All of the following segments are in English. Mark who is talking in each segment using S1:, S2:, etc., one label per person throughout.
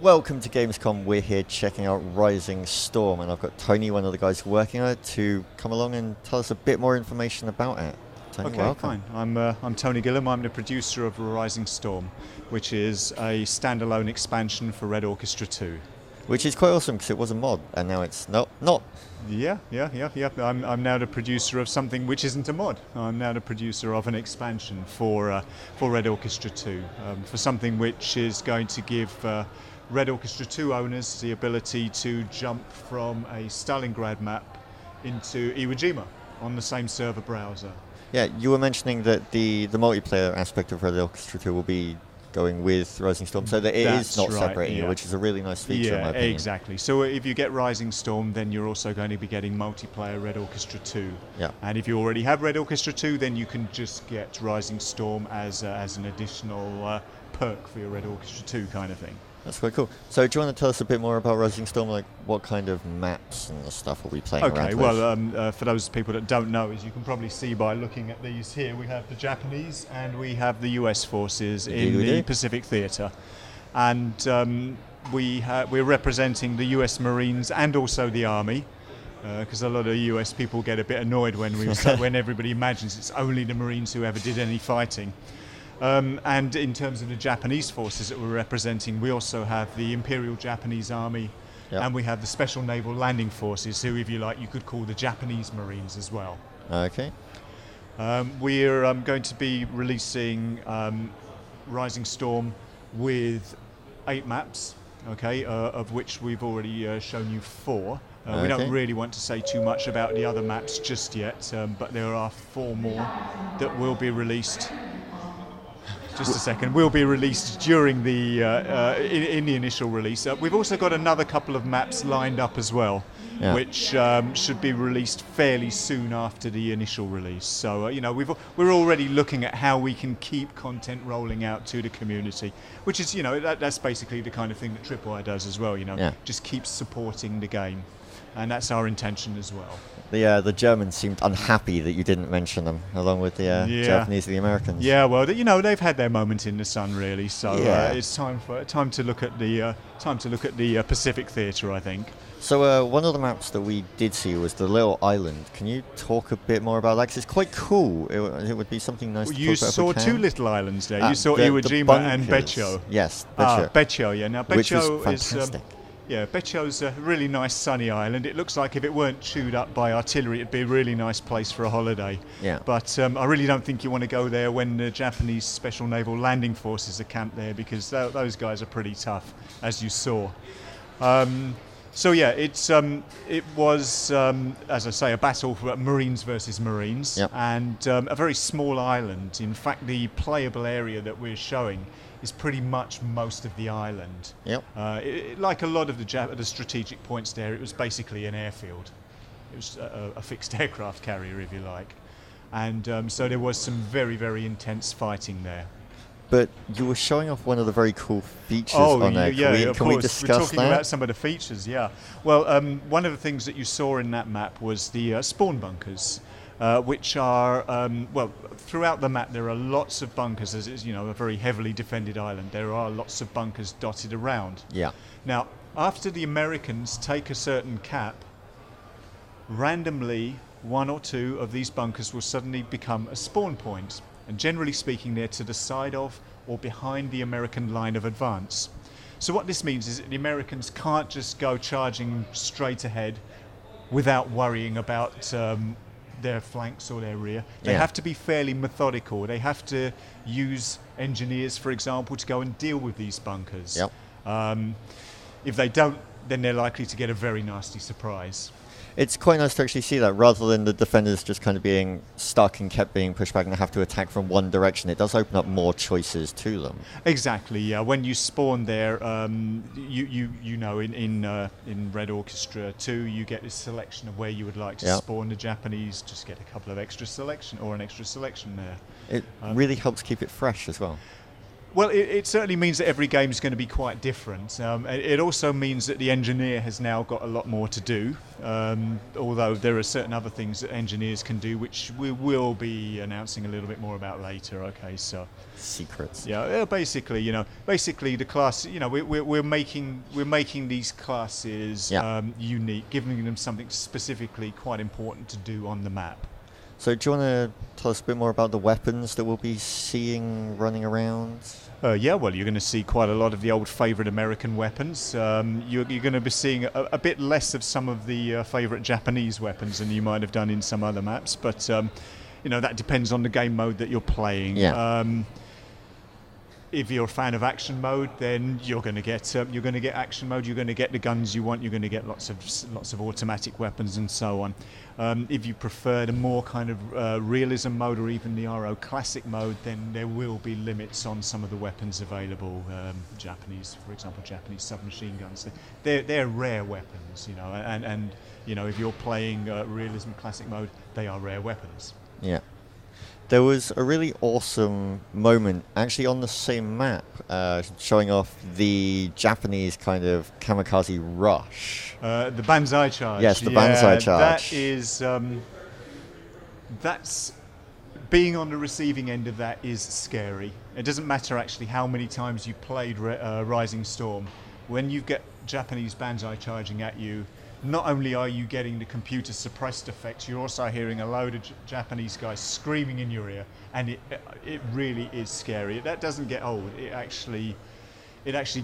S1: Welcome to Gamescom. We're here checking out Rising Storm, and I've got Tony, one of the guys working on it, to come along and tell us a bit more information about it. Tony,
S2: okay,
S1: welcome.
S2: Fine. I'm Tony Gillam. I'm the producer of Rising Storm, which is a standalone expansion for Red Orchestra 2.
S1: Which is quite awesome because it was a mod, and now it's not.
S2: Yeah. I'm now the producer of something which isn't a mod. I'm now the producer of an expansion for Red Orchestra 2, for something which is going to give Red Orchestra 2 owners the ability to jump from a Stalingrad map into Iwo Jima on the same server browser.
S1: Yeah, you were mentioning that the multiplayer aspect of Red Orchestra 2 will be going with Rising Storm, so that it is not separating it, which is a really nice feature in my opinion.
S2: Exactly. So if you get Rising Storm, then you're also going to be getting multiplayer Red Orchestra 2.
S1: Yeah.
S2: And if you already have Red Orchestra 2, then you can just get Rising Storm as an additional perk for your Red Orchestra 2 kind of thing.
S1: That's quite cool. So do you want to tell us a bit more about Rising Storm, like what kind of maps and stuff are we playing around with?
S2: Okay, well, for those people that don't know, as you can probably see by looking at these here, we have the Japanese and we have the US forces in the Pacific Theatre. And we're representing the US Marines and also the Army, because a lot of US people get a bit annoyed when when everybody imagines it's only the Marines who ever did any fighting. And in terms of the Japanese forces that we're representing, we also have the Imperial Japanese Army, and we have the Special Naval Landing Forces, who, if you like, you could call the Japanese Marines as well.
S1: Okay.
S2: We're going to be releasing Rising Storm with 8 maps, of which we've already shown you 4. We don't really want to say too much about the other maps just yet, but there are 4 more that will be released. Just a second. Will be released during the in the initial release. We've also got another couple of maps lined up as well, which should be released fairly soon after the initial release. So we're already looking at how we can keep content rolling out to the community, which is that's basically the kind of thing that Tripwire does as well. Just keep supporting the game, and that's our intention as well.
S1: The Germans seemed unhappy that you didn't mention them, along with the Japanese and the Americans.
S2: Yeah, well, they've had their moment in the sun, really. So it's time to look at the Pacific Theatre, I think.
S1: So one of the maps that we did see was the little island. Can you talk a bit more about that? 'Cause it's quite cool. It would be something nice to talk about.
S2: You saw 2 little islands there. You saw Iwo Jima and Beccio.
S1: Yes, Beccio.
S2: Beccio, yeah. Now Beccio
S1: which was fantastic.
S2: Beccio's a really nice sunny island. It looks like if it weren't chewed up by artillery, it'd be a really nice place for a holiday.
S1: Yeah.
S2: But I really don't think you want to go there when the Japanese Special Naval Landing Forces are camped there, because those guys are pretty tough, as you saw. It was, as I say, a battle for Marines versus Marines, and a very small island. In fact, the playable area that we're showing is pretty much most of the island. Like a lot of the strategic points there, it was basically an airfield. It was a fixed aircraft carrier, if you like. And so there was some very, very intense fighting there.
S1: But you were showing off one of the very cool features on there. Can we discuss
S2: We're talking
S1: that?
S2: about some of the features, yeah. Well, one of the things that you saw in that map was the spawn bunkers, which are, throughout the map there are lots of bunkers, as it's, a very heavily defended island. There are lots of bunkers dotted around.
S1: Yeah.
S2: Now, after the Americans take a certain cap, randomly 1 or 2 of these bunkers will suddenly become a spawn point. And generally speaking, they're to the side of or behind the American line of advance. So what this means is that the Americans can't just go charging straight ahead without worrying about their flanks or their rear. They have to be fairly methodical. They have to use engineers, for example, to go and deal with these bunkers. If they don't, then they're likely to get a very nasty surprise.
S1: It's quite nice to actually see that, rather than the defenders just kind of being stuck and kept being pushed back and have to attack from one direction. It does open up more choices to them.
S2: Exactly, yeah. When you spawn there, in Red Orchestra 2, you get this selection of where you would like to spawn. The Japanese just get a couple of an extra selection there.
S1: It really helps keep it fresh as well.
S2: Well, it certainly means that every game is going to be quite different. It also means that the engineer has now got a lot more to do, although there are certain other things that engineers can do, which we will be announcing a little bit more about later. Okay, so
S1: secrets.
S2: Yeah, basically the class. We're making these classes unique, giving them something specifically quite important to do on the map.
S1: So do you want to tell us a bit more about the weapons that we'll be seeing running around?
S2: Well, you're going to see quite a lot of the old favourite American weapons. You're going to be seeing a bit less of some of the favourite Japanese weapons than you might have done in some other maps. But, that depends on the game mode that you're playing.
S1: Yeah.
S2: If you're a fan of action mode, then you're going to get action mode. You're going to get the guns you want. You're going to get lots of automatic weapons and so on. If you prefer the more kind of realism mode or even the RO classic mode, then there will be limits on some of the weapons available. For example, Japanese submachine guns. They're rare weapons, and if you're playing realism classic mode, they are rare weapons.
S1: Yeah. There was a really awesome moment, actually on the same map, showing off the Japanese kind of kamikaze rush.
S2: The banzai charge.
S1: Yes, the banzai charge.
S2: That is, that's being on the receiving end of that is scary. It doesn't matter actually how many times you played Rising Storm. When you get Japanese banzai charging at you, not only are you getting the computer suppressed effect, you're also hearing a load of Japanese guys screaming in your ear, and it really is scary. That doesn't get old. It actually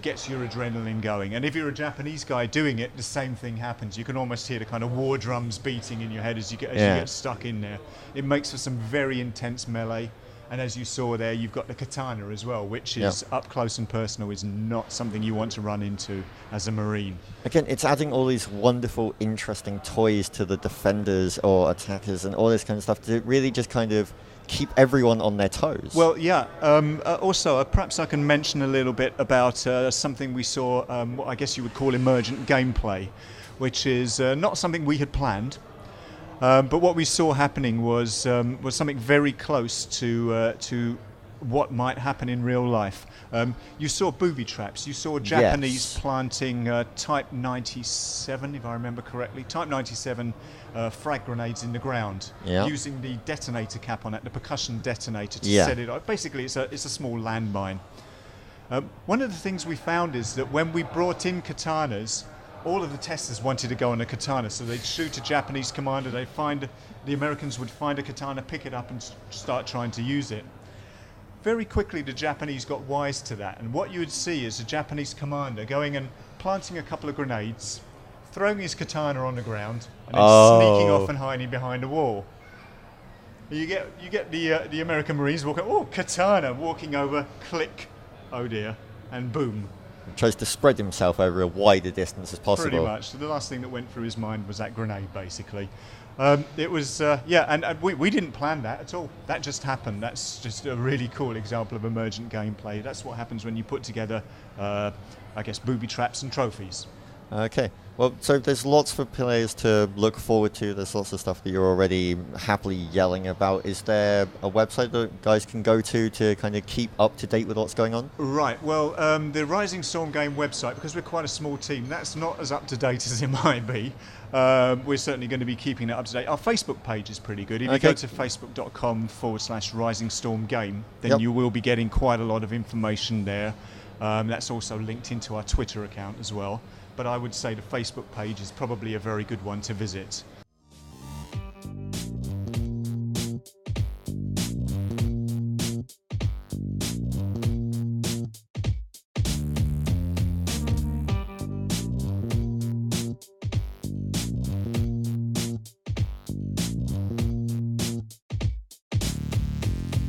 S2: gets your adrenaline going. And if you're a Japanese guy doing it, the same thing happens. You can almost hear the kind of war drums beating in your head as you get stuck in there. It makes for some very intense melee. And as you saw there, you've got the katana as well, which is up close and personal, is not something you want to run into as a Marine.
S1: Again, it's adding all these wonderful, interesting toys to the defenders or attackers and all this kind of stuff to really just kind of keep everyone on their toes.
S2: Well, yeah. Also, perhaps I can mention a little bit about something we saw, what I guess you would call emergent gameplay, which is not something we had planned. But what we saw happening was something very close to what might happen in real life. You saw booby traps. You saw Japanese planting Type 97, if I remember correctly, Type 97 frag grenades in the ground, using the detonator cap on it, the percussion detonator, to set it up. Basically, it's a small landmine. One of the things we found is that when we brought in katanas, all of the testers wanted to go on a katana, so they'd shoot a Japanese commander. The Americans would find a katana, pick it up, and start trying to use it. Very quickly, the Japanese got wise to that, and what you would see is a Japanese commander going and planting a couple of grenades, throwing his katana on the ground, and then sneaking off and hiding behind a wall. You get the American Marines walking, katana, walking over, click, oh dear, and boom.
S1: Tries to spread himself over a wider distance as possible.
S2: Pretty much. So the last thing that went through his mind was that grenade, basically. It was, and we didn't plan that at all. That just happened. That's just a really cool example of emergent gameplay. That's what happens when you put together, booby traps and trophies.
S1: Okay. Well, so there's lots for players to look forward to. There's lots of stuff that you're already happily yelling about. Is there a website that guys can go to kind of keep up to date with what's going on?
S2: Right. Well, the Rising Storm game website, because we're quite a small team, that's not as up to date as it might be. We're certainly going to be keeping it up to date. Our Facebook page is pretty good. If you go to facebook.com/Rising Storm game, then you will be getting quite a lot of information there. That's also linked into our Twitter account as well. But I would say the Facebook page is probably a very good one to visit.